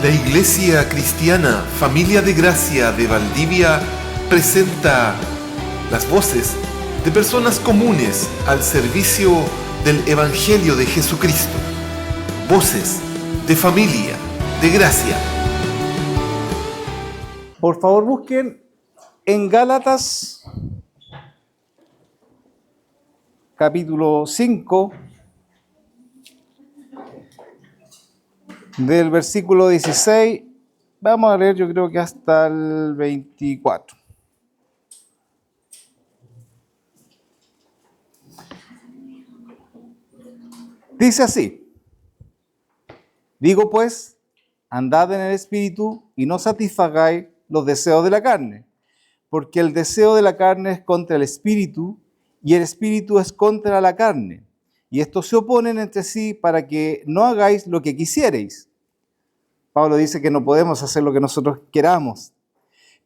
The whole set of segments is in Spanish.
La Iglesia Cristiana Familia de Gracia de Valdivia presenta las voces de personas comunes al servicio del Evangelio de Jesucristo. Voces de Familia de Gracia. Por favor, busquen en Gálatas, capítulo 5, del versículo 16, vamos a leer yo creo que hasta el 24. Dice así: digo pues, andad en el Espíritu y no satisfagáis los deseos de la carne, porque el deseo de la carne es contra el Espíritu y el Espíritu es contra la carne, y estos se oponen entre sí para que no hagáis lo que quisierais. Pablo dice que no podemos hacer lo que nosotros queramos.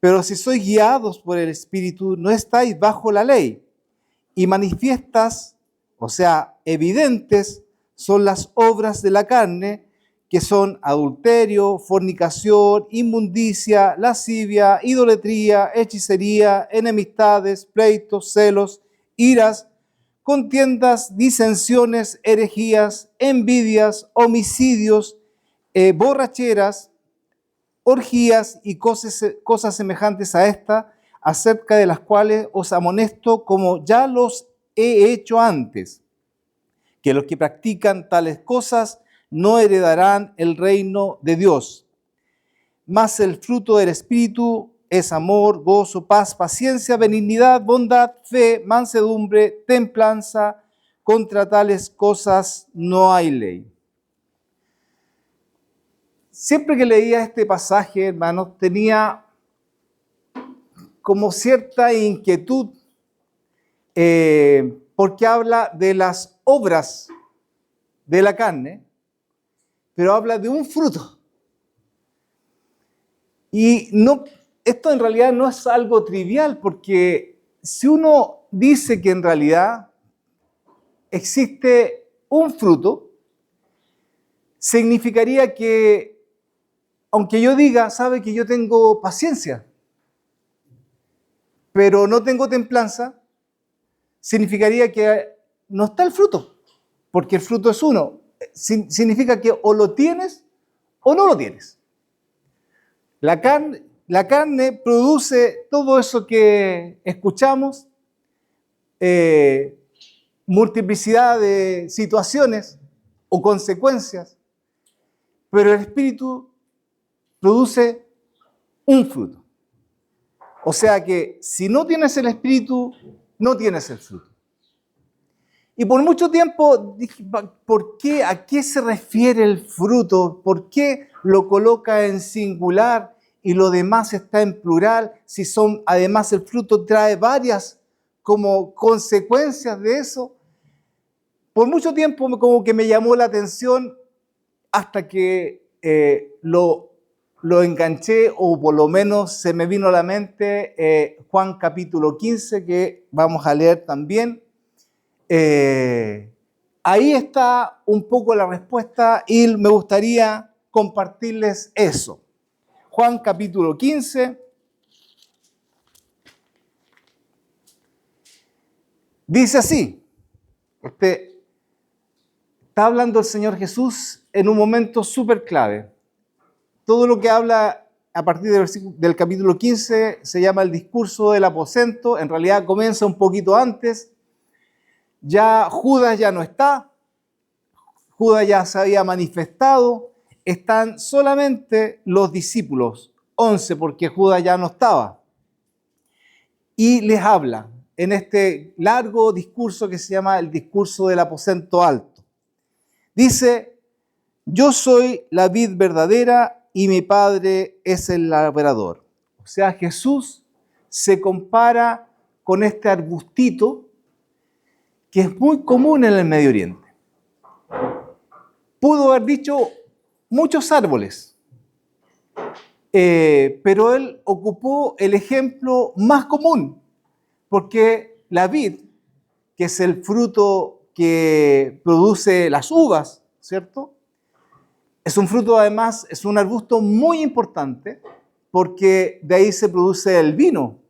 Pero si sois guiados por el Espíritu, no estáis bajo la ley. Y manifiestas, o sea, evidentes, son las obras de la carne, que son adulterio, fornicación, inmundicia, lascivia, idolatría, hechicería, enemistades, pleitos, celos, iras, contiendas, disensiones, herejías, envidias, homicidios, borracheras, orgías y cosas semejantes a esta, acerca de las cuales os amonesto, como ya los he hecho antes, que los que practican tales cosas no heredarán el reino de Dios. Mas el fruto del Espíritu es amor, gozo, paz, paciencia, benignidad, bondad, fe, mansedumbre, templanza. Contra tales cosas no hay ley. Siempre que leía este pasaje, hermanos, tenía como cierta inquietud, porque habla de las obras de la carne, pero habla de un fruto. Y no, esto en realidad no es algo trivial, porque si uno dice que en realidad existe un fruto, significaría que, aunque yo diga, sabe que yo tengo paciencia, pero no tengo templanza, significaría que no está el fruto, porque el fruto es uno. Significa que o lo tienes o no lo tienes. La carne produce todo eso que escuchamos, multiplicidad de situaciones o consecuencias, pero el Espíritu produce un fruto. O sea que si no tienes el Espíritu, no tienes el fruto. Y por mucho tiempo dije, ¿por qué? ¿A qué se refiere el fruto? ¿Por qué lo coloca en singular y lo demás está en plural? Si son, además el fruto trae varias como consecuencias de eso. Por mucho tiempo como que me llamó la atención hasta que lo enganché, o por lo menos se me vino a la mente Juan capítulo 15, que vamos a leer también. Ahí está un poco la respuesta y me gustaría compartirles eso. Juan capítulo 15. Dice así. Está hablando el Señor Jesús en un momento súper clave. Todo lo que habla a partir del capítulo 15 se llama el discurso del aposento. En realidad comienza un poquito antes. Ya Judas ya no está. Judas ya se había manifestado. Están solamente los discípulos, 11, porque Judas ya no estaba. Y les habla en este largo discurso que se llama el discurso del aposento alto. Dice: yo soy la vid verdadera y mi Padre es el labrador. O sea, Jesús se compara con este arbustito que es muy común en el Medio Oriente. Pudo haber dicho muchos árboles, pero él ocupó el ejemplo más común, porque la vid, que es el fruto que produce las uvas, ¿cierto? Es un fruto, además, es un arbusto muy importante porque de ahí se produce el vino.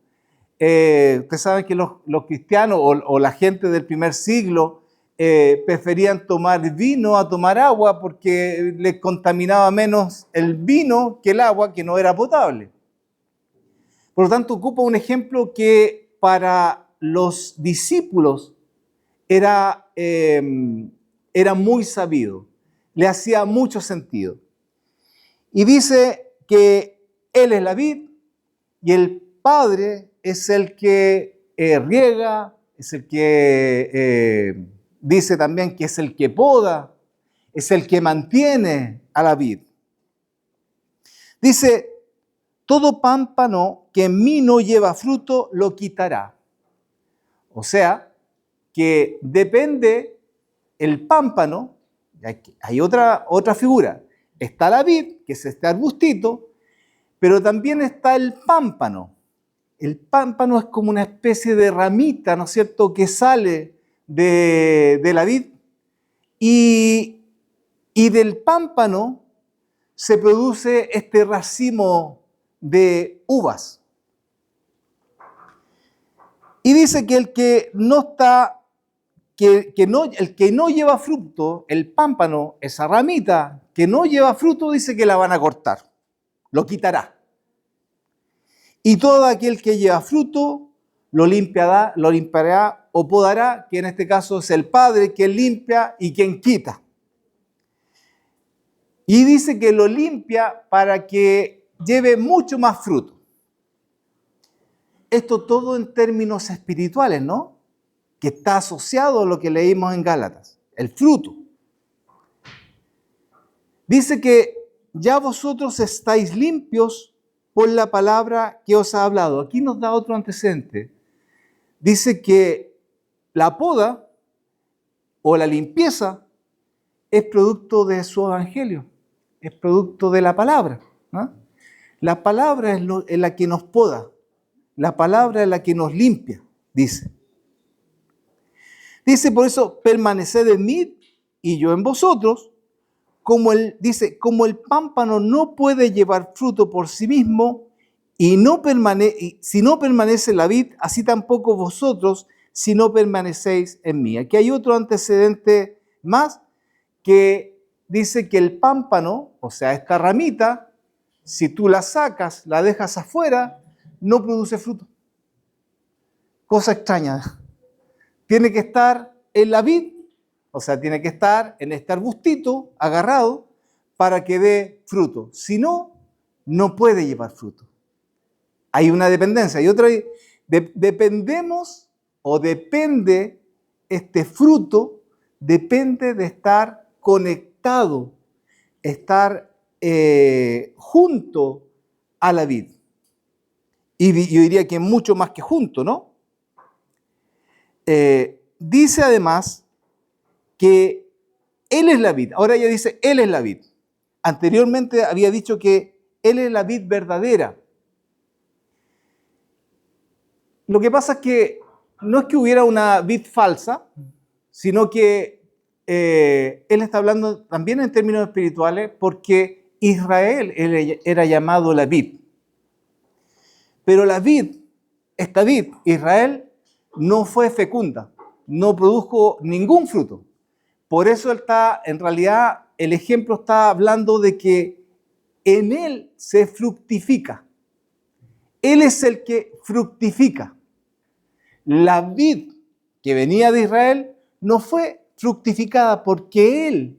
Ustedes saben que los cristianos o la gente del primer siglo preferían tomar vino a tomar agua porque les contaminaba menos el vino que el agua, que no era potable. Por lo tanto, ocupa un ejemplo que para los discípulos era muy sabido, le hacía mucho sentido. Y dice que Él es la vid y el Padre es el que riega, es el que dice también que es el que poda, es el que mantiene a la vid. Dice, todo pámpano que en mí no lleva fruto, lo quitará. O sea, que depende el pámpano, hay otra figura. Está la vid, que es este arbustito, pero también está el pámpano. El pámpano es como una especie de ramita, ¿no es cierto?, que sale de la vid. Y del pámpano se produce este racimo de uvas. Y dice que el que no está, el que no lleva fruto, el pámpano, esa ramita que no lleva fruto, dice que la van a cortar, lo quitará. Y todo aquel que lleva fruto lo limpiará o podará, que en este caso es el Padre quien limpia y quien quita. Y dice que lo limpia para que lleve mucho más fruto. Esto todo en términos espirituales, ¿no? Que está asociado a lo que leímos en Gálatas, el fruto. Dice que ya vosotros estáis limpios por la palabra que os ha hablado. Aquí nos da otro antecedente. Dice que la poda o la limpieza es producto de su evangelio, es producto de la palabra, ¿no? La palabra es la que nos poda, la palabra es la que nos limpia, dice. Dice por eso, permaneced en mí y yo en vosotros, como el pámpano no puede llevar fruto por sí mismo y si no permanece la vid, así tampoco vosotros si no permanecéis en mí. Aquí hay otro antecedente más que dice que el pámpano, o sea, esta ramita, si tú la sacas, la dejas afuera, no produce fruto. Cosa extraña. Tiene que estar en la vid, o sea, tiene que estar en este arbustito agarrado para que dé fruto. Si no, no puede llevar fruto. Hay una dependencia. Y otra, dependemos o depende este fruto, depende de estar conectado, estar junto a la vid. Y yo diría que mucho más que junto, ¿no? Dice además que Él es la vid. Ahora ella dice, Él es la vid. Anteriormente había dicho que Él es la vid verdadera. Lo que pasa es que no es que hubiera una vid falsa, sino que Él está hablando también en términos espirituales porque Israel era llamado la vid. Pero la vid, esta vid, Israel, no fue fecunda, no produjo ningún fruto. Por eso en realidad, el ejemplo está hablando de que en Él se fructifica. Él es el que fructifica. La vid que venía de Israel no fue fructificada porque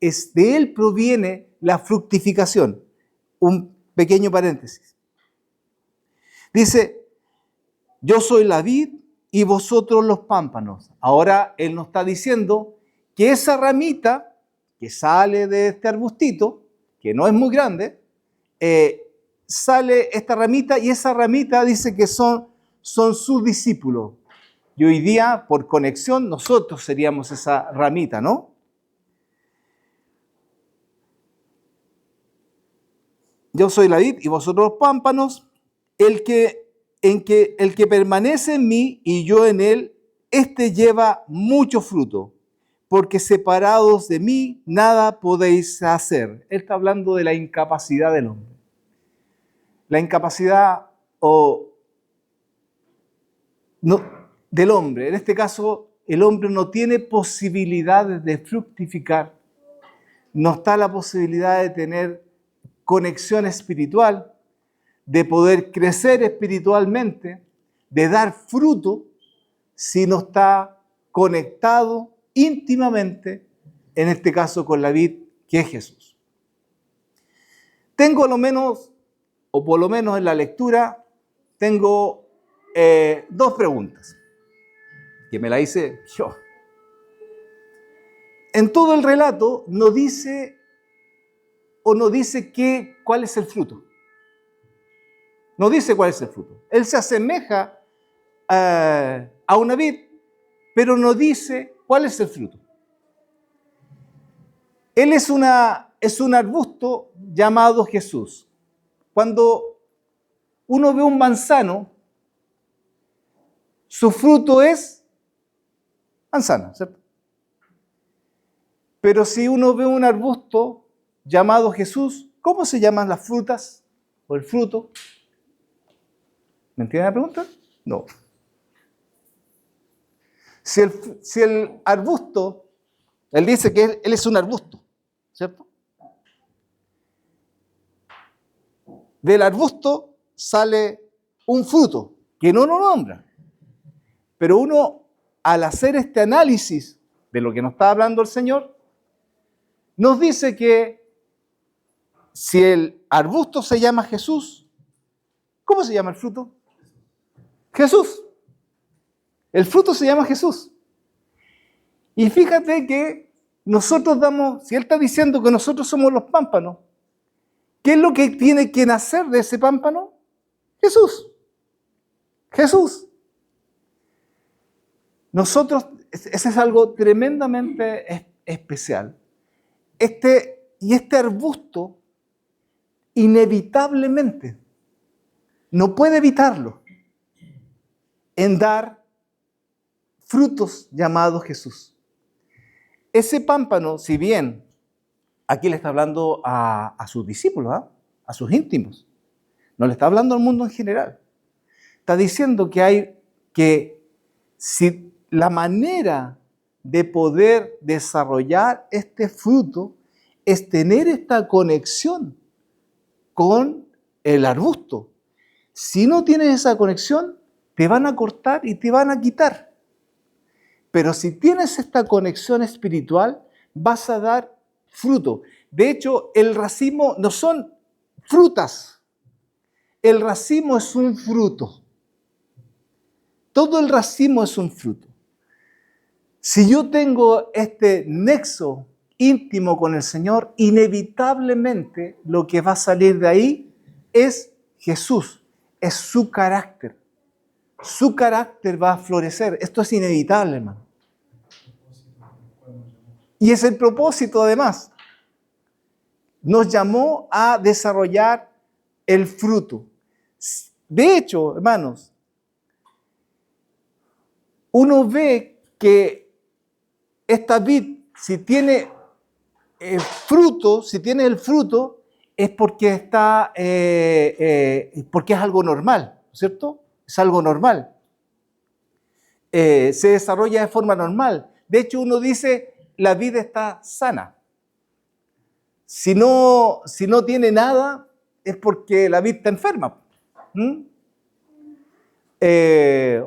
de Él proviene la fructificación. Un pequeño paréntesis. Dice, yo soy la vid y vosotros los pámpanos. Ahora Él nos está diciendo que esa ramita que sale de este arbustito, que no es muy grande, sale esta ramita y esa ramita dice que son sus discípulos. Y hoy día, por conexión, nosotros seríamos esa ramita, ¿no? Yo soy la vid y vosotros los pámpanos. El que permanece en mí y yo en él, este lleva mucho fruto, porque separados de mí nada podéis hacer. Él está hablando de la incapacidad del hombre. La incapacidad del hombre. En este caso, el hombre no tiene posibilidades de fructificar, no está la posibilidad de tener conexión espiritual, de poder crecer espiritualmente, de dar fruto, si no está conectado íntimamente, en este caso con la vid que es Jesús. Tengo lo menos, o por lo menos en la lectura, tengo dos preguntas, que me la hice yo. En todo el relato no dice cuál es el fruto. No dice cuál es el fruto. Él se asemeja a una vid, pero no dice cuál es el fruto. Él es un arbusto llamado Jesús. Cuando uno ve un manzano, su fruto es manzana, ¿cierto? Pero si uno ve un arbusto llamado Jesús, ¿cómo se llaman las frutas o el fruto? ¿Me entienden la pregunta? No. Si el arbusto, él dice que él es un arbusto, ¿cierto? Del arbusto sale un fruto que no lo nombra. Pero uno, al hacer este análisis de lo que nos está hablando el Señor, nos dice que si el arbusto se llama Jesús, ¿cómo se llama el fruto? Jesús. El fruto se llama Jesús. Y fíjate que nosotros si Él está diciendo que nosotros somos los pámpanos, ¿qué es lo que tiene que nacer de ese pámpano? Jesús. Jesús. Nosotros, ese es algo tremendamente especial. Este arbusto, inevitablemente, no puede evitarlo, en dar frutos llamados Jesús. Ese pámpano, si bien aquí le está hablando a sus discípulos, a sus íntimos, no le está hablando al mundo en general. Está diciendo que si la manera de poder desarrollar este fruto es tener esta conexión con el arbusto. Si no tienes esa conexión, te van a cortar y te van a quitar. Pero si tienes esta conexión espiritual, vas a dar fruto. De hecho, el racimo no son frutas. El racimo es un fruto. Todo el racimo es un fruto. Si yo tengo este nexo íntimo con el Señor, inevitablemente lo que va a salir de ahí es Jesús, es su carácter. Su carácter va a florecer. Esto es inevitable, hermano. Y es el propósito, además. Nos llamó a desarrollar el fruto. De hecho, hermanos, uno ve que esta vid, si tiene el fruto, es porque porque es algo normal, ¿cierto? Es algo normal. Se desarrolla de forma normal. De hecho, uno dice, la vid está sana. Si no tiene nada, es porque la vid está enferma.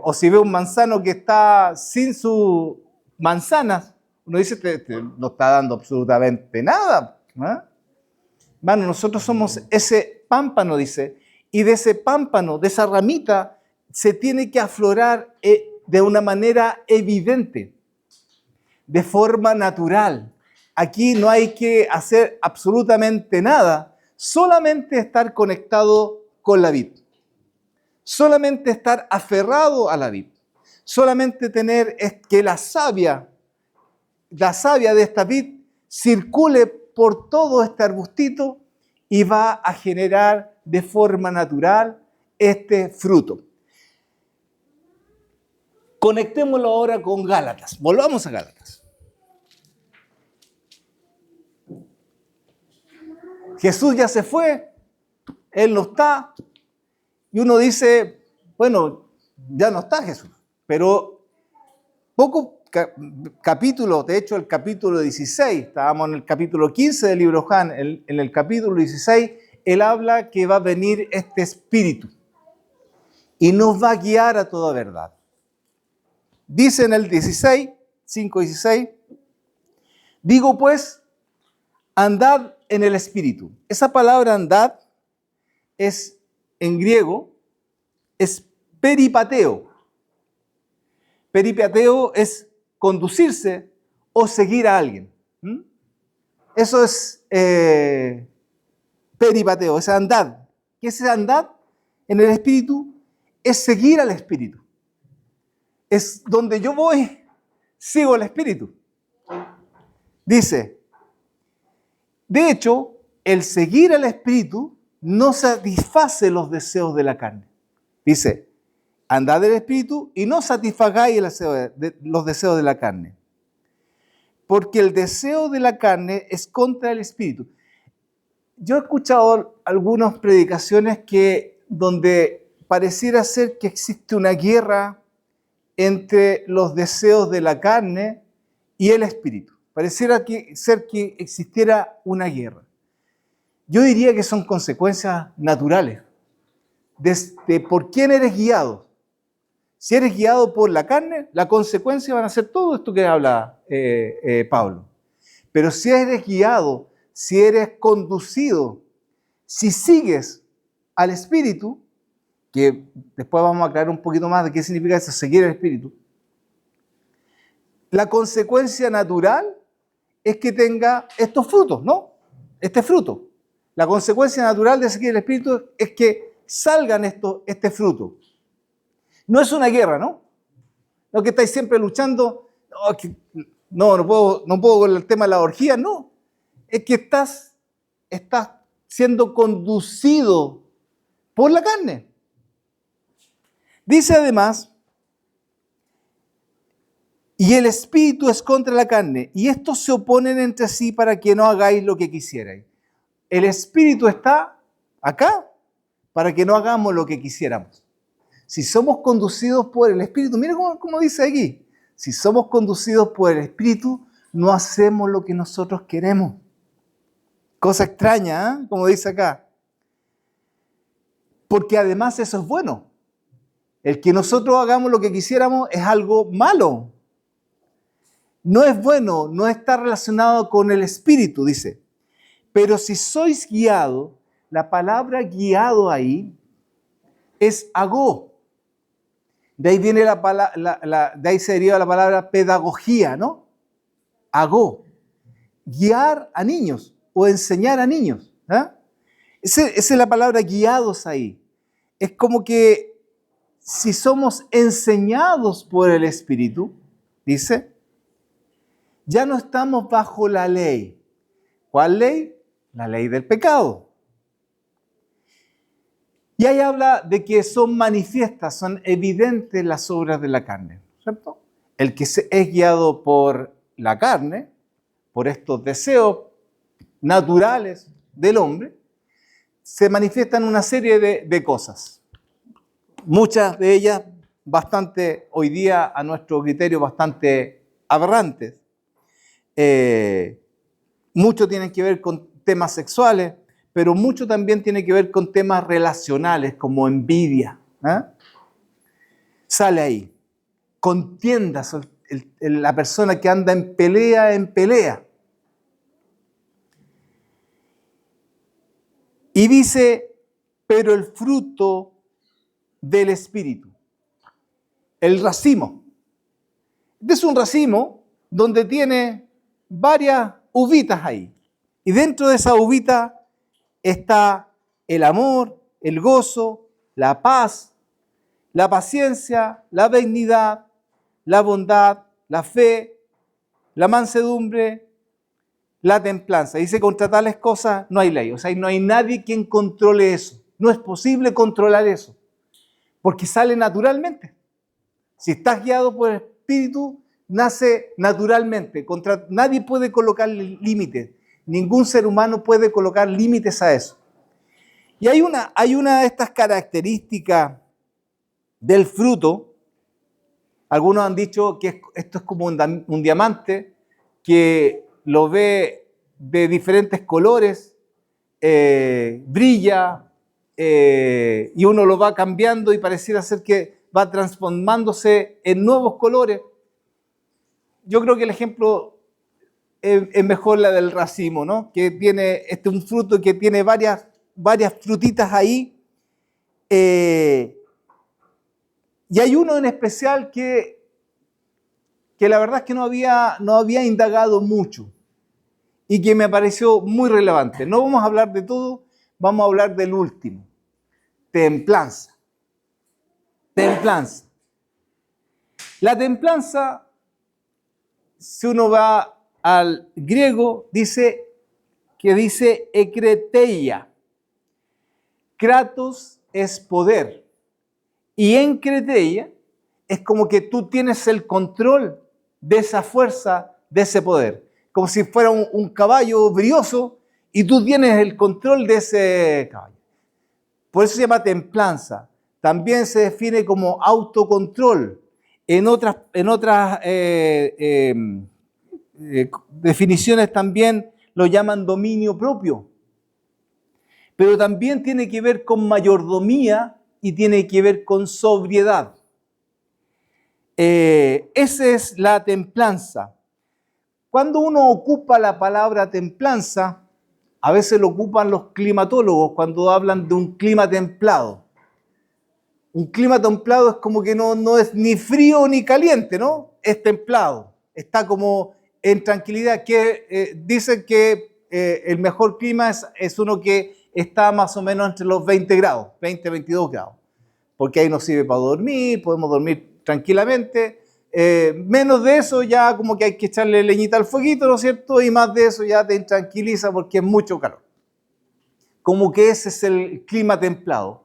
O si ve un manzano que está sin sus manzanas, uno dice, no está dando absolutamente nada. Hermano, nosotros somos ese pámpano, dice, y de ese pámpano, de esa ramita, se tiene que aflorar de una manera evidente, de forma natural. Aquí no hay que hacer absolutamente nada, solamente estar conectado con la vid, solamente estar aferrado a la vid, solamente tener que la savia de esta vid circule por todo este arbustito y va a generar de forma natural este fruto. Conectémoslo ahora con Gálatas. Volvamos a Gálatas. Jesús ya se fue, Él no está, y uno dice, bueno, ya no está Jesús, pero pocos capítulos, de hecho el capítulo 16, estábamos en el capítulo 15 del libro de Juan, en el capítulo 16, Él habla que va a venir este Espíritu y nos va a guiar a toda verdad. Dice en el 16, 5:16, digo pues, andad en el Espíritu. Esa palabra andad es, en griego, es peripateo. Peripateo es conducirse o seguir a alguien. Eso es peripateo, es andad. ¿Qué es andad en el Espíritu? Es seguir al Espíritu. Es donde yo voy, sigo al Espíritu. Dice, de hecho, el seguir al Espíritu no satisface los deseos de la carne. Dice, andad del Espíritu y no satisfagáis los deseos de la carne. Porque el deseo de la carne es contra el Espíritu. Yo he escuchado algunas predicaciones donde pareciera ser que existe una guerra entre los deseos de la carne y el Espíritu. Pareciera ser que existiera una guerra. Yo diría que son consecuencias naturales. Desde por quién eres guiado. Si eres guiado por la carne, la consecuencia van a ser todo esto que habla Pablo. Pero si eres guiado, si eres conducido, si sigues al Espíritu, que después vamos a aclarar un poquito más de qué significa eso, seguir el Espíritu, la consecuencia natural es que tenga estos frutos, ¿no? Este fruto. La consecuencia natural de seguir el Espíritu es que salgan este fruto. No es una guerra, ¿no? No que estáis siempre luchando, no puedo con el tema de la orgía, no. Es que estás siendo conducido por la carne. Dice además, y el Espíritu es contra la carne, y estos se oponen entre sí para que no hagáis lo que quisierais. El Espíritu está acá para que no hagamos lo que quisiéramos. Si somos conducidos por el Espíritu, mira cómo dice aquí, si somos conducidos por el Espíritu, no hacemos lo que nosotros queremos. Cosa extraña, ¿eh? Como dice acá. Porque además eso es bueno. El que nosotros hagamos lo que quisiéramos es algo malo. No es bueno, no está relacionado con el Espíritu, dice. Pero si sois guiados, la palabra guiado ahí es agó. De ahí viene de ahí se deriva la palabra pedagogía, ¿no? Agó. Guiar a niños o enseñar a niños. ¿Eh? Esa es la palabra guiados ahí. Es como que si somos enseñados por el Espíritu, dice, ya no estamos bajo la ley. ¿Cuál ley? La ley del pecado. Y ahí habla de que son manifiestas, son evidentes las obras de la carne, ¿cierto? El que es guiado por la carne, por estos deseos naturales del hombre, se manifiestan una serie de cosas. Muchas de ellas bastante, hoy día a nuestro criterio, bastante aberrantes. Mucho tienen que ver con temas sexuales, pero mucho también tiene que ver con temas relacionales, como envidia. Sale ahí. Contiendas, la persona que anda en pelea. Y dice, pero el fruto del Espíritu. El racimo. Este es un racimo donde tiene varias uvitas ahí. Y dentro de esa uvita está el amor, el gozo, la paz, la paciencia, la benignidad, la bondad, la fe, la mansedumbre, la templanza. Dice, contra tales cosas no hay ley. O sea, no hay nadie quien controle eso. No es posible controlar eso, porque sale naturalmente. Si estás guiado por el Espíritu, nace naturalmente. Nadie puede colocarle límites. Ningún ser humano puede colocar límites a eso. Y hay una de estas características del fruto. Algunos han dicho que esto es como un diamante que lo ve de diferentes colores, brilla, y uno lo va cambiando y pareciera ser que va transformándose en nuevos colores. Yo creo que el ejemplo es mejor la del racimo, ¿no? Que tiene un fruto que tiene varias frutitas ahí, y hay uno en especial que la verdad es que no había indagado mucho y que me pareció muy relevante. No vamos a hablar de todo, vamos a hablar del último. Templanza. Templanza. La templanza, si uno va al griego, dice ekreteia. Kratos es poder. Y enkreteia es como que tú tienes el control de esa fuerza, de ese poder. Como si fuera un caballo brioso y tú tienes el control de ese caballo. Por eso se llama templanza. También se define como autocontrol. En otras definiciones también lo llaman dominio propio. Pero también tiene que ver con mayordomía y tiene que ver con sobriedad. Esa es la templanza. Cuando uno ocupa la palabra templanza, a veces lo ocupan los climatólogos cuando hablan de un clima templado. Un clima templado es como que no es ni frío ni caliente, ¿no? Es templado. Está como en tranquilidad. Dicen que el mejor clima es uno que está más o menos entre los 20 grados, 20, 22 grados. Porque ahí nos sirve para dormir, podemos dormir tranquilamente. Menos de eso ya como que hay que echarle leñita al fueguito, ¿no es cierto? Y más de eso ya te intranquiliza porque es mucho calor. Como que ese es el clima templado.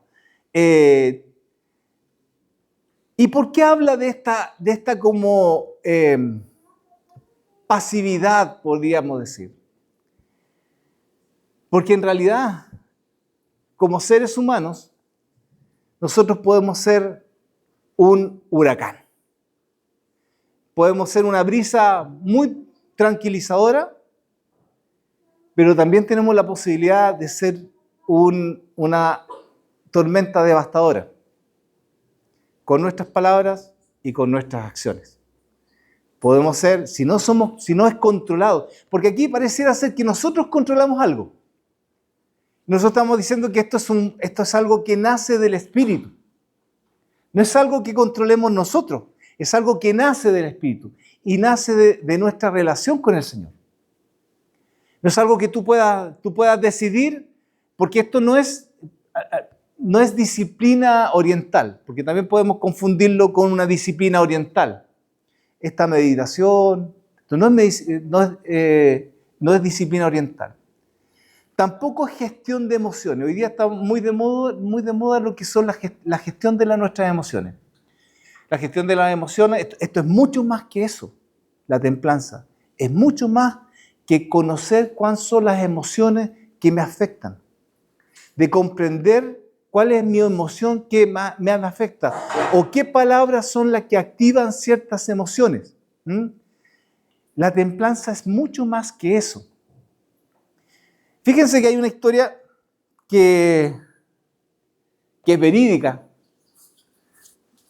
¿Y por qué habla de esta como pasividad, podríamos decir? Porque en realidad, como seres humanos, nosotros podemos ser un huracán. Podemos ser una brisa muy tranquilizadora, pero también tenemos la posibilidad de ser una tormenta devastadora, con nuestras palabras y con nuestras acciones. Podemos ser, si no es controlado, porque aquí pareciera ser que nosotros controlamos algo. Nosotros estamos diciendo que esto es algo que nace del Espíritu. No es algo que controlemos nosotros, es algo que nace del Espíritu y nace de nuestra relación con el Señor. No es algo que tú puedas decidir, porque esto no es disciplina oriental, porque también podemos confundirlo con una disciplina oriental. Esta meditación no es disciplina oriental. Tampoco es gestión de emociones. Hoy día está muy de moda lo que son la gestión de nuestras emociones. La gestión de las emociones, esto es mucho más que eso, la templanza. Es mucho más que conocer cuáles son las emociones que me afectan. De comprender cuál es mi emoción que me afecta o qué palabras son las que activan ciertas emociones. La templanza es mucho más que eso. Fíjense que hay una historia que es verídica.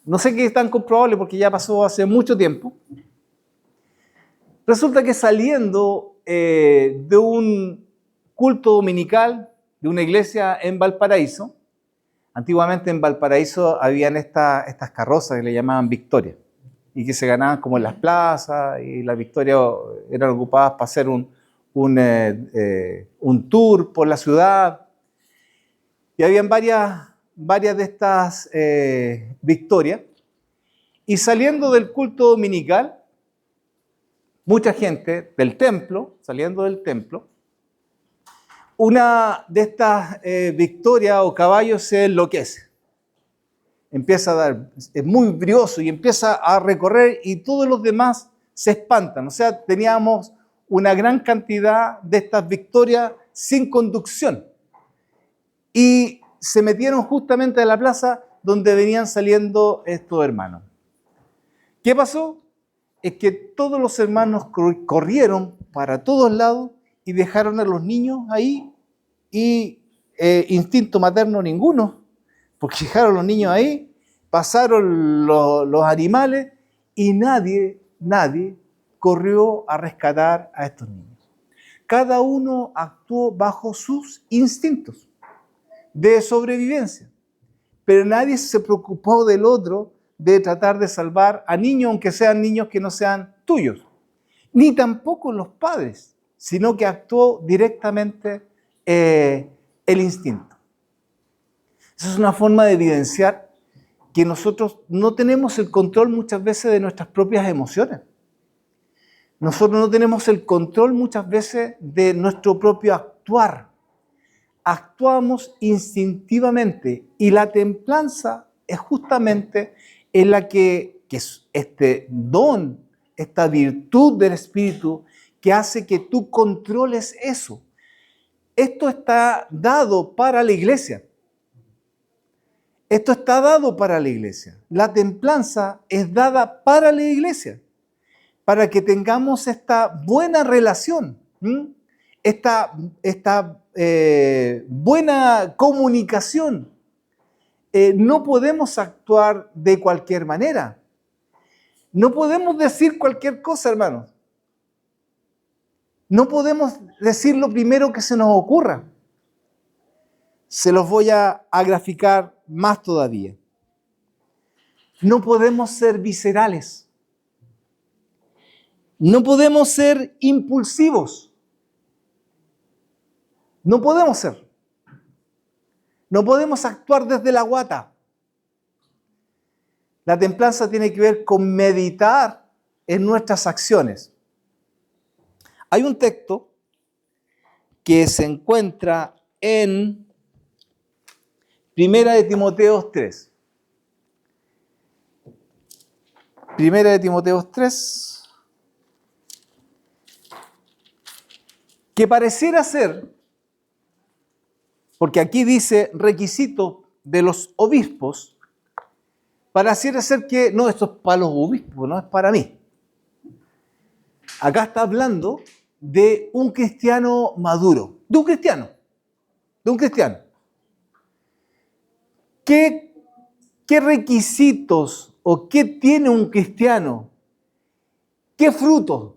No sé qué es tan comprobable porque ya pasó hace mucho tiempo. Resulta que saliendo de un culto dominical de una iglesia en Valparaíso, antiguamente en Valparaíso habían estas carrozas que le llamaban Victoria y que se ganaban como en las plazas, y las Victorias eran ocupadas para hacer un tour por la ciudad, y habían varias de estas Victorias, y saliendo del culto dominical, mucha gente del templo, saliendo del templo, una de estas Victorias o caballos se enloquece. Es muy brioso y empieza a recorrer y todos los demás se espantan. O sea, teníamos una gran cantidad de estas victorias sin conducción. Y se metieron justamente a la plaza donde venían saliendo estos hermanos. ¿Qué pasó? Es que todos los hermanos corrieron para todos lados y dejaron a los niños ahí y instinto materno ninguno, porque dejaron a los niños ahí, pasaron los animales y nadie corrió a rescatar a estos niños. Cada uno actuó bajo sus instintos de sobrevivencia, pero nadie se preocupó del otro, de tratar de salvar a niños, aunque sean niños que no sean tuyos, ni tampoco los padres, sino que actuó directamente el instinto. Esa es una forma de evidenciar que nosotros no tenemos el control muchas veces de nuestras propias emociones. Nosotros no tenemos el control muchas veces de nuestro propio actuar. Actuamos instintivamente y la templanza es justamente en la que es este don, esta virtud del Espíritu que hace que tú controles eso. Esto está dado para la iglesia. Esto está dado para la iglesia. La templanza es dada para la iglesia, para que tengamos esta buena relación, esta buena comunicación. No podemos actuar de cualquier manera. No podemos decir cualquier cosa, hermanos. No podemos decir lo primero que se nos ocurra. Se los voy a graficar más todavía. No podemos ser viscerales. No podemos ser impulsivos. No podemos ser. No podemos actuar desde la guata. La templanza tiene que ver con meditar en nuestras acciones. Hay un texto que se encuentra en Primera de Timoteo 3. Primera de Timoteo 3, que pareciera ser, porque aquí dice requisito de los obispos, pareciera ser que no, esto es para los obispos, no es para mí. Acá está hablando de un cristiano maduro, de un cristiano. ¿Qué requisitos o qué tiene un cristiano? ¿Qué frutos?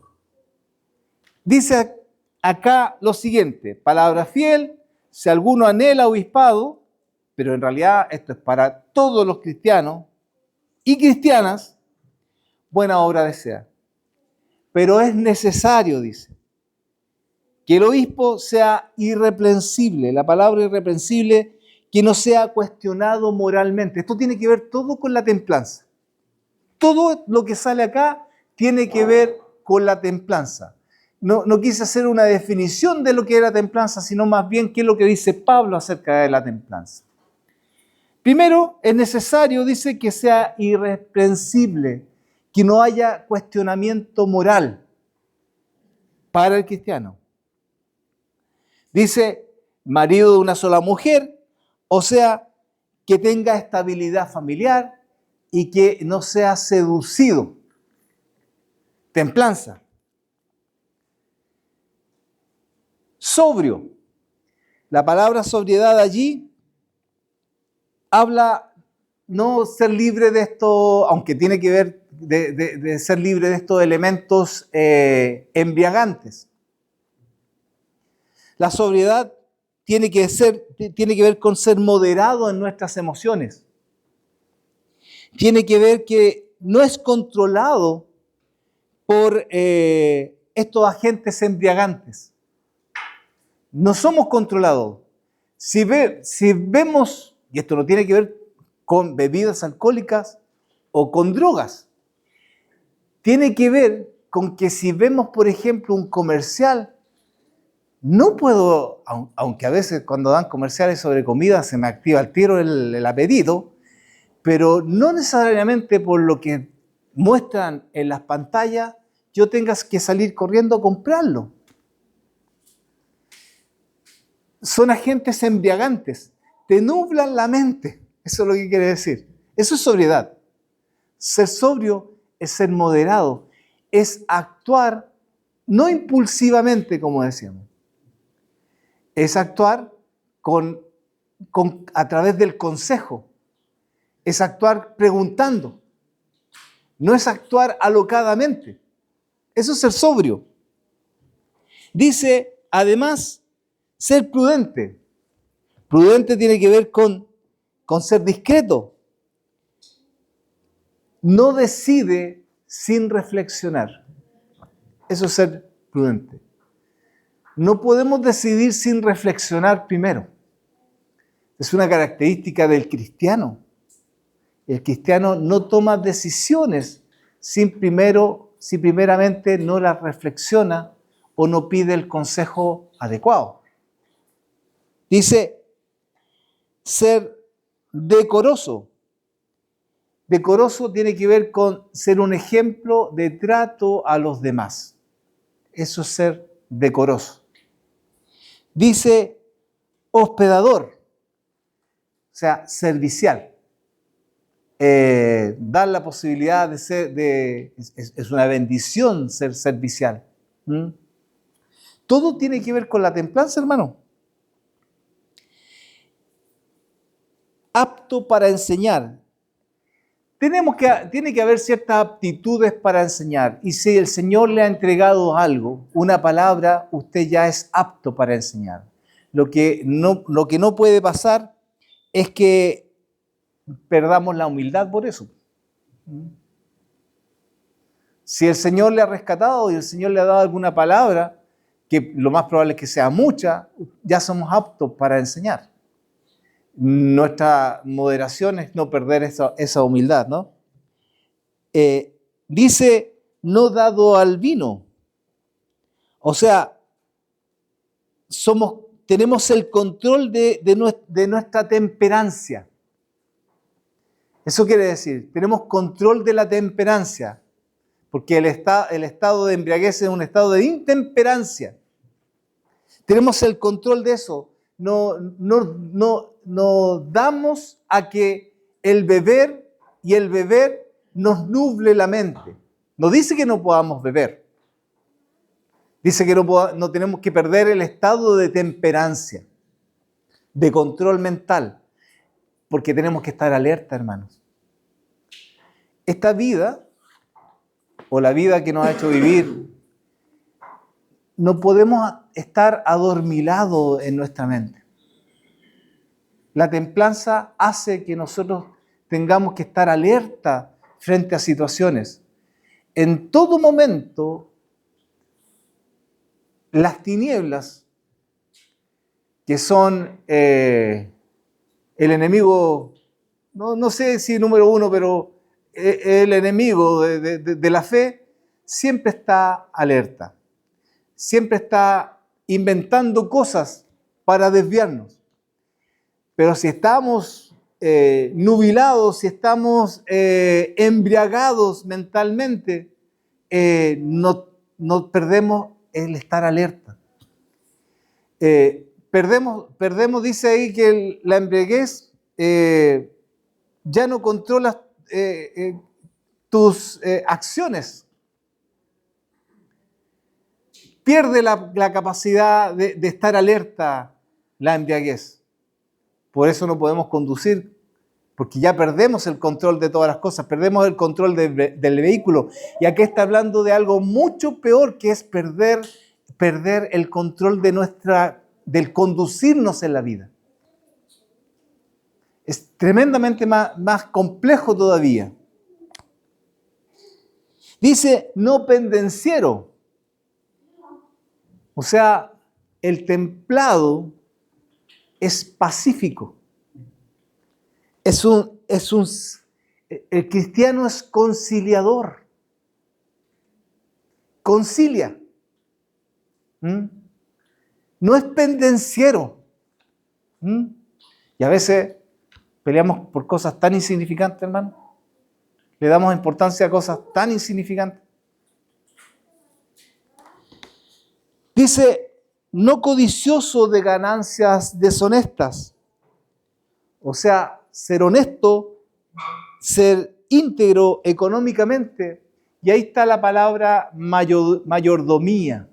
Dice acá lo siguiente: palabra fiel, si alguno anhela obispado, pero en realidad esto es para todos los cristianos y cristianas, buena obra desea. Pero es necesario, dice, que el obispo sea irreprensible. La palabra irreprensible, que no sea cuestionado moralmente. Esto tiene que ver todo con la templanza. Todo lo que sale acá tiene que ver con la templanza. No quise hacer una definición de lo que era templanza, sino más bien qué es lo que dice Pablo acerca de la templanza. Primero, es necesario, dice, que sea irreprensible, que no haya cuestionamiento moral para el cristiano. Dice, marido de una sola mujer, o sea, que tenga estabilidad familiar y que no sea seducido. Templanza. Sobrio. La palabra sobriedad allí habla no ser libre de esto, aunque tiene que ver de ser libre de estos elementos embriagantes. La sobriedad tiene que ver con ser moderado en nuestras emociones. Tiene que ver que no es controlado por estos agentes embriagantes. No somos controlados. Si vemos, y esto no tiene que ver con bebidas alcohólicas o con drogas, tiene que ver con que si vemos, por ejemplo, un comercial, no puedo, aunque a veces cuando dan comerciales sobre comida se me activa al tiro el apetito, pero no necesariamente por lo que muestran en las pantallas, yo tenga que salir corriendo a comprarlo. Son agentes embriagantes, te nublan la mente. Eso es lo que quiere decir. Eso es sobriedad. Ser sobrio es ser moderado, es actuar no impulsivamente, como decíamos, es actuar a través del consejo, es actuar preguntando, no es actuar alocadamente. Eso es ser sobrio. Dice, además, ser prudente. Prudente tiene que ver con ser discreto. No decide sin reflexionar. Eso es ser prudente. No podemos decidir sin reflexionar primero. Es una característica del cristiano. El cristiano no toma decisiones si primeramente no las reflexiona o no pide el consejo adecuado. Dice, ser decoroso. Decoroso tiene que ver con ser un ejemplo de trato a los demás. Eso es ser decoroso. Dice hospedador, o sea, servicial. Dar la posibilidad de ser, es una bendición ser servicial. Todo tiene que ver con la templanza, hermano. Apto para enseñar. Tiene que haber ciertas aptitudes para enseñar. Y si el Señor le ha entregado algo, una palabra, usted ya es apto para enseñar. Lo que no puede pasar es que perdamos la humildad por eso. Si el Señor le ha rescatado y el Señor le ha dado alguna palabra, que lo más probable es que sea mucha, ya somos aptos para enseñar. Nuestra moderación es no perder esa humildad, ¿no? Dice, no dado al vino. O sea, tenemos el control de nuestra temperancia. Eso quiere decir, tenemos control de la temperancia, porque el estado de embriaguez es un estado de intemperancia. Tenemos el control de eso. No damos a que el beber nos nuble la mente. No dice que no podamos beber. Dice que no tenemos que perder el estado de temperancia, de control mental, porque tenemos que estar alerta, hermanos. Esta vida, o la vida que nos ha hecho vivir, no podemos estar adormilados en nuestra mente. La templanza hace que nosotros tengamos que estar alerta frente a situaciones. En todo momento, las tinieblas, que son el enemigo, no sé si número uno, pero el enemigo de la fe, siempre está alerta. Siempre está inventando cosas para desviarnos. Pero si estamos nubilados, si estamos embriagados mentalmente, no perdemos el estar alerta. Perdemos, dice ahí que la embriaguez ya no controla tus acciones. Pierde la capacidad de estar alerta la embriaguez. Por eso no podemos conducir, porque ya perdemos el control de todas las cosas, perdemos el control del vehículo. Y aquí está hablando de algo mucho peor, que es perder el control del conducirnos en la vida. Es tremendamente más complejo todavía. Dice, no pendenciero. O sea, el templado es pacífico. El cristiano es conciliador. Concilia. No es pendenciero. Y a veces peleamos por cosas tan insignificantes, hermano. Le damos importancia a cosas tan insignificantes. Dice, no codicioso de ganancias deshonestas. O sea, ser honesto, ser íntegro económicamente. Y ahí está la palabra mayordomía.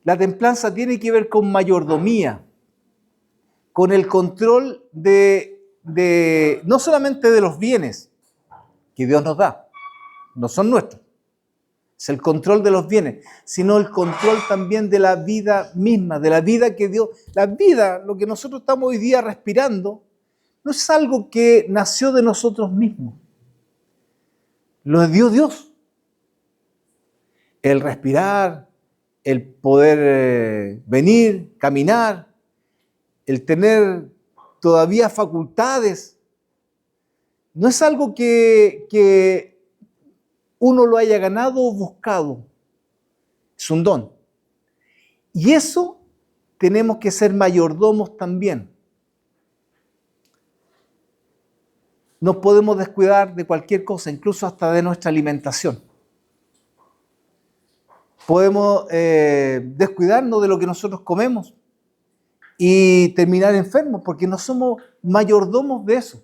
La templanza tiene que ver con mayordomía, con el control no solamente de los bienes que Dios nos da, no son nuestros, es el control de los bienes, sino el control también de la vida misma, de la vida que Dios, la vida, lo que nosotros estamos hoy día respirando, no es algo que nació de nosotros mismos, lo dio Dios. El respirar, el poder venir, caminar, el tener todavía facultades, no es algo que uno lo haya ganado o buscado, es un don. Y eso tenemos que ser mayordomos también. No podemos descuidar de cualquier cosa, incluso hasta de nuestra alimentación. Podemos descuidarnos de lo que nosotros comemos y terminar enfermos porque no somos mayordomos de eso.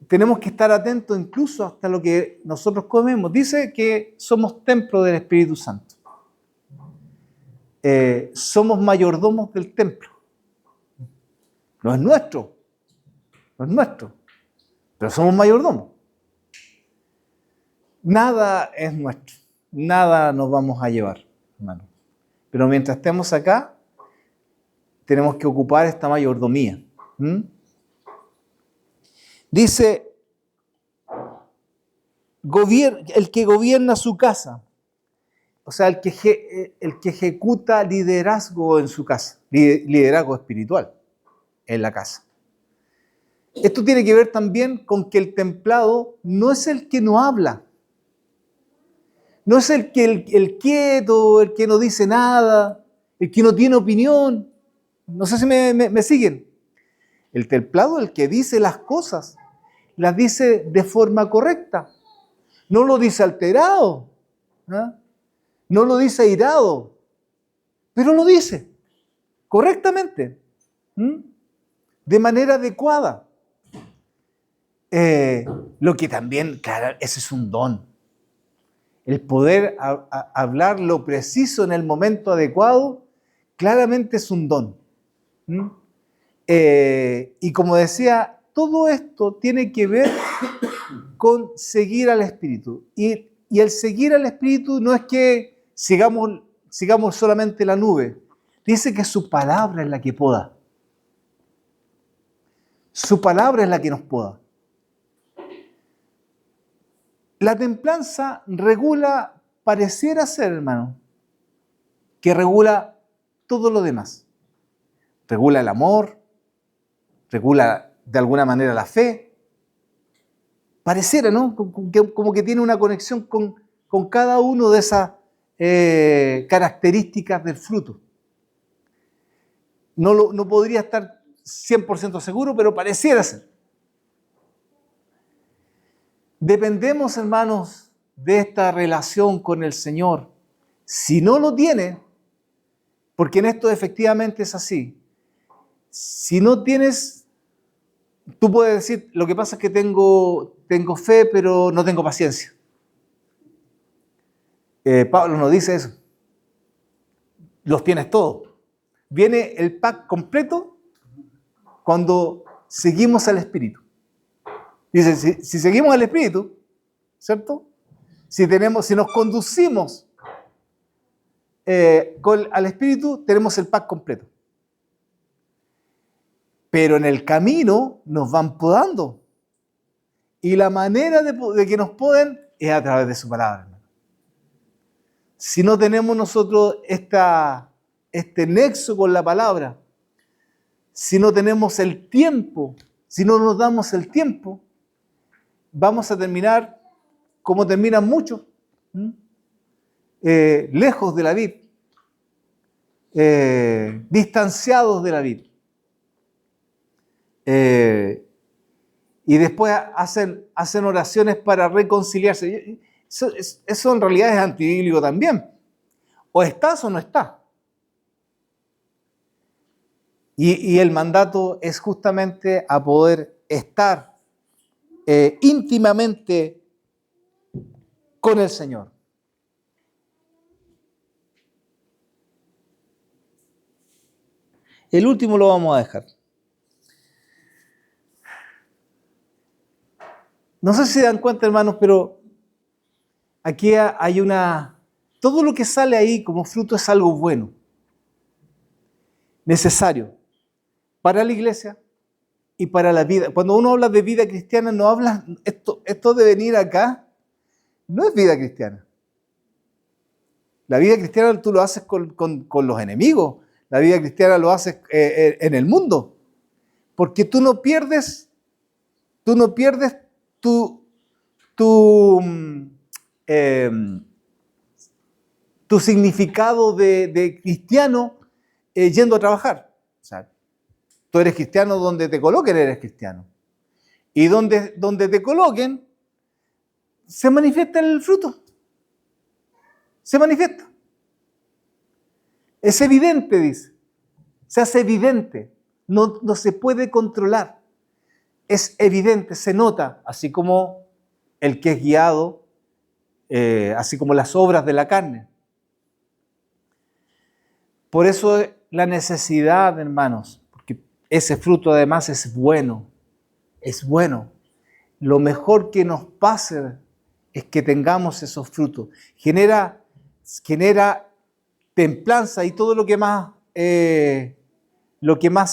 Tenemos que estar atentos incluso hasta lo que nosotros comemos. Dice que somos templo del Espíritu Santo. Somos mayordomos del templo. No es nuestro, pero somos mayordomos. Nada es nuestro, nada nos vamos a llevar, hermano. Pero mientras estemos acá, tenemos que ocupar esta mayordomía. Dice, el que gobierna su casa, o sea, el que ejecuta liderazgo en su casa, liderazgo espiritual en la casa. Esto tiene que ver también con que el templado no es el que no habla, no es el quieto, el que no dice nada, el que no tiene opinión. No sé si me siguen. El templado es el que dice las cosas, las dice de forma correcta. No lo dice alterado, no lo dice airado, pero lo dice correctamente, de manera adecuada. Lo que también, claro, ese es un don. El poder hablar lo preciso en el momento adecuado, claramente es un don. Y como decía, todo esto tiene que ver con seguir al Espíritu. Y el seguir al Espíritu no es que sigamos solamente la nube. Dice que su palabra es la que poda. Su palabra es la que nos poda. La templanza regula, pareciera ser, hermano, que regula todo lo demás. Regula el amor, regula de alguna manera la fe. Pareciera, ¿no? Como que tiene una conexión con cada uno de esas características del fruto. No podría estar 100% seguro, pero pareciera ser. Dependemos, hermanos, de esta relación con el Señor. Si no lo tiene, porque en esto efectivamente es así, si no tienes, tú puedes decir, lo que pasa es que tengo fe, pero no tengo paciencia. Pablo nos dice eso. Los tienes todos. Viene el pack completo cuando seguimos al Espíritu. Dice, si seguimos al Espíritu, ¿cierto? Si nos conducimos al Espíritu, tenemos el pack completo. Pero en el camino nos van podando. Y la manera de que nos poden es a través de su palabra, hermano. Si no tenemos nosotros este nexo con la palabra, si no tenemos el tiempo, si no nos damos el tiempo, vamos a terminar como terminan muchos, lejos de la vid, distanciados de la vid. Y después hacen oraciones para reconciliarse. Eso en realidad es antibíblico también. O estás o no estás. Y el mandato es justamente a poder estar íntimamente con el Señor. El último lo vamos a dejar. No sé si se dan cuenta, hermanos, pero aquí hay todo lo que sale ahí como fruto es algo bueno, necesario para la iglesia y para la vida. Cuando uno habla de vida cristiana, no habla, esto de venir acá, no es vida cristiana. La vida cristiana tú lo haces con los enemigos, la vida cristiana lo haces en el mundo, porque tú no pierdes tu significado de cristiano yendo a trabajar. O sea, tú eres cristiano donde te coloquen, eres cristiano. Y donde te coloquen, se manifiesta el fruto. Se manifiesta. Es evidente, dice. Se hace evidente. No se puede controlar. Es evidente, se nota, así como el que es guiado, así como las obras de la carne. Por eso la necesidad, hermanos, porque ese fruto además es bueno, es bueno. Lo mejor que nos pase es que tengamos esos frutos. Genera templanza y todo lo que más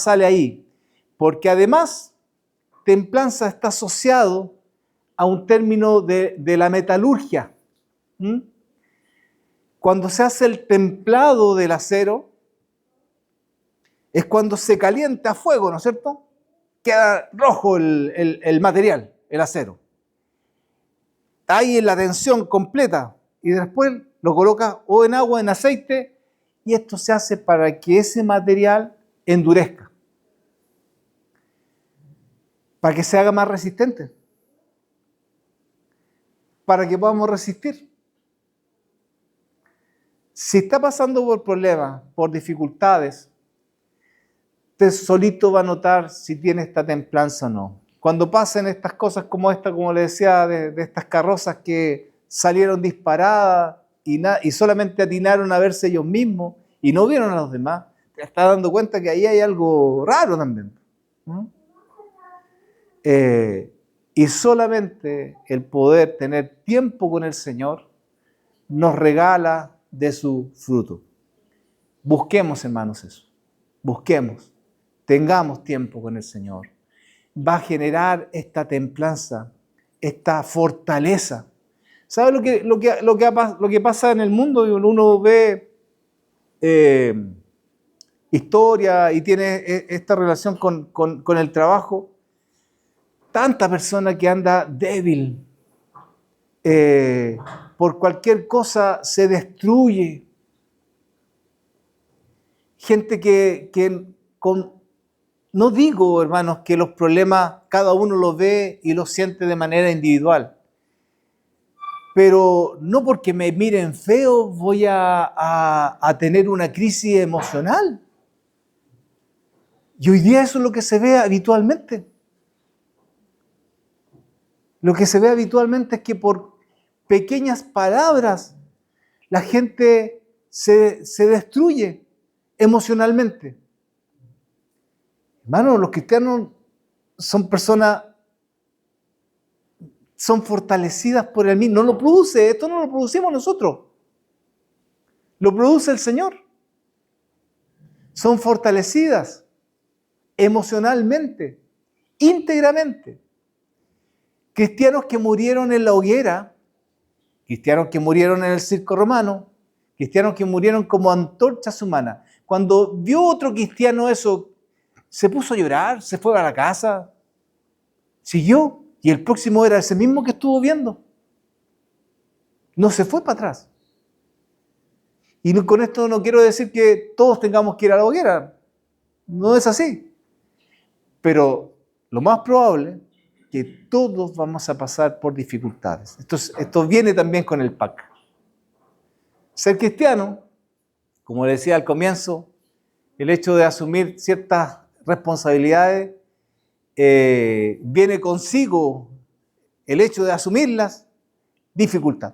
sale ahí. Porque además, templanza está asociado a un término de la metalurgia. Cuando se hace el templado del acero, es cuando se calienta a fuego, ¿no es cierto? Queda rojo el material, el acero. Está ahí en la tensión completa y después lo coloca o en agua, en aceite, y esto se hace para que ese material endurezca, para que se haga más resistente, para que podamos resistir. Si está pasando por problemas, por dificultades, usted solito va a notar si tiene esta templanza o no. Cuando pasen estas cosas como esta, como le decía, de estas carrozas que salieron disparadas y solamente atinaron a verse ellos mismos y no vieron a los demás, te estás dando cuenta que ahí hay algo raro también. Y solamente el poder tener tiempo con el Señor nos regala de su fruto. Busquemos, hermanos, eso. Busquemos. Tengamos tiempo con el Señor. Va a generar esta templanza, esta fortaleza. ¿Sabe lo que pasa en el mundo? Uno ve historia y tiene esta relación con el trabajo. Tanta persona que anda débil, por cualquier cosa se destruye. Gente no digo, hermanos, que los problemas cada uno los ve y los siente de manera individual, pero no porque me miren feo voy a tener una crisis emocional. Y hoy día eso es lo que se ve habitualmente. Lo que se ve habitualmente es que por pequeñas palabras la gente se destruye emocionalmente. Hermano, los cristianos son personas, son fortalecidas por el mismo. No lo produce, esto no lo producimos nosotros. Lo produce el Señor. Son fortalecidas emocionalmente, íntegramente. Cristianos que murieron en la hoguera, cristianos que murieron en el circo romano, cristianos que murieron como antorchas humanas. Cuando vio otro cristiano eso, se puso a llorar, se fue a la casa, siguió, y el próximo era ese mismo que estuvo viendo. No se fue para atrás. Y con esto no quiero decir que todos tengamos que ir a la hoguera. No es así. Pero lo más probable que todos vamos a pasar por dificultades. Esto viene también con el PAC. Ser cristiano, como decía al comienzo, el hecho de asumir ciertas responsabilidades viene consigo el hecho de asumirlas, dificultad.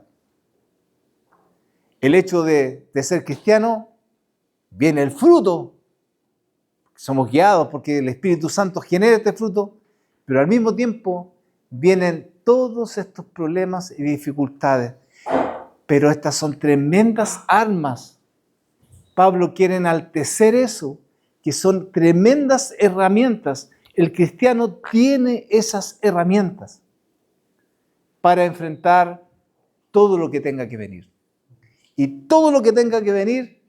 El hecho de ser cristiano, viene el fruto. Somos guiados porque el Espíritu Santo genera este fruto, pero al mismo tiempo vienen todos estos problemas y dificultades. Pero estas son tremendas armas. Pablo quiere enaltecer eso, que son tremendas herramientas. El cristiano tiene esas herramientas para enfrentar todo lo que tenga que venir. Y todo lo que tenga que venir,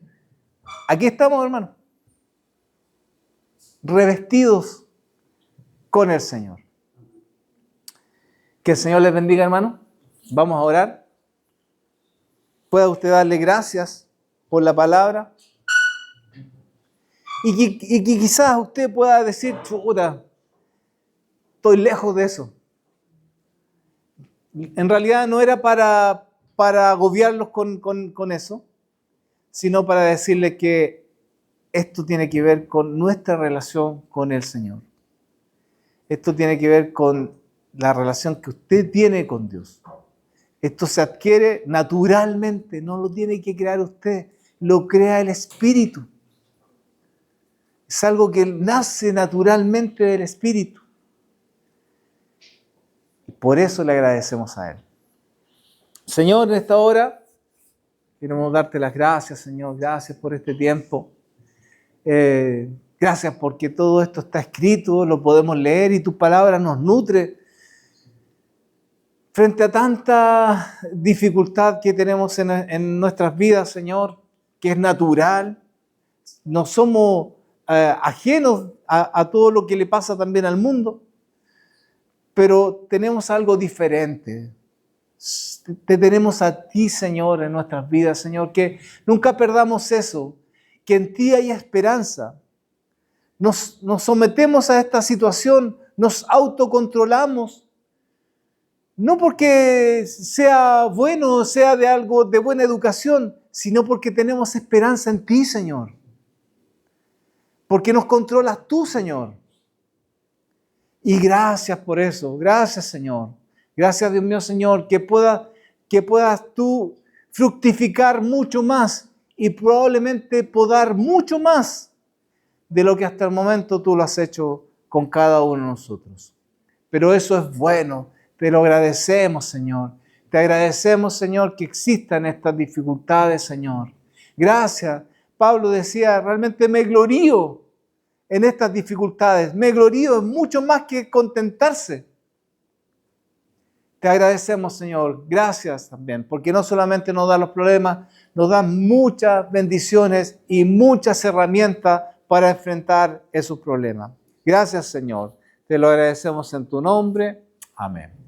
aquí estamos, hermano, revestidos con el Señor. Que el Señor les bendiga, hermano. Vamos a orar. Pueda usted darle gracias por la palabra. Y que quizás usted pueda decir, chuta, estoy lejos de eso. En realidad no era para agobiarlos con eso, sino para decirles que esto tiene que ver con nuestra relación con el Señor. Esto tiene que ver con la relación que usted tiene con Dios. Esto se adquiere naturalmente, no lo tiene que crear usted, lo crea el Espíritu. Es algo que nace naturalmente del Espíritu. Y por eso le agradecemos a Él. Señor, en esta hora queremos darte las gracias, Señor. Gracias por este tiempo. Gracias porque todo esto está escrito, lo podemos leer y tu palabra nos nutre. Frente a tanta dificultad que tenemos en nuestras vidas, Señor, que es natural, no somos ajenos a todo lo que le pasa también al mundo, pero tenemos algo diferente. Te tenemos a ti, Señor, en nuestras vidas, Señor, que nunca perdamos eso, que en ti hay esperanza. Nos sometemos a esta situación, nos autocontrolamos, no porque sea bueno, sea de algo de buena educación, sino porque tenemos esperanza en ti, Señor. Porque nos controlas tú, Señor. Y gracias por eso. Gracias, Señor. Gracias, Dios mío, Señor, que puedas tú fructificar mucho más y probablemente podar mucho más de lo que hasta el momento tú lo has hecho con cada uno de nosotros. Pero eso es bueno. Te lo agradecemos, Señor. Te agradecemos, Señor, que existan estas dificultades, Señor. Gracias. Pablo decía, realmente me glorío en estas dificultades. Me glorío en mucho más que contentarse. Te agradecemos, Señor. Gracias también, porque no solamente nos da los problemas, nos da muchas bendiciones y muchas herramientas para enfrentar esos problemas. Gracias, Señor. Te lo agradecemos en tu nombre. Amén.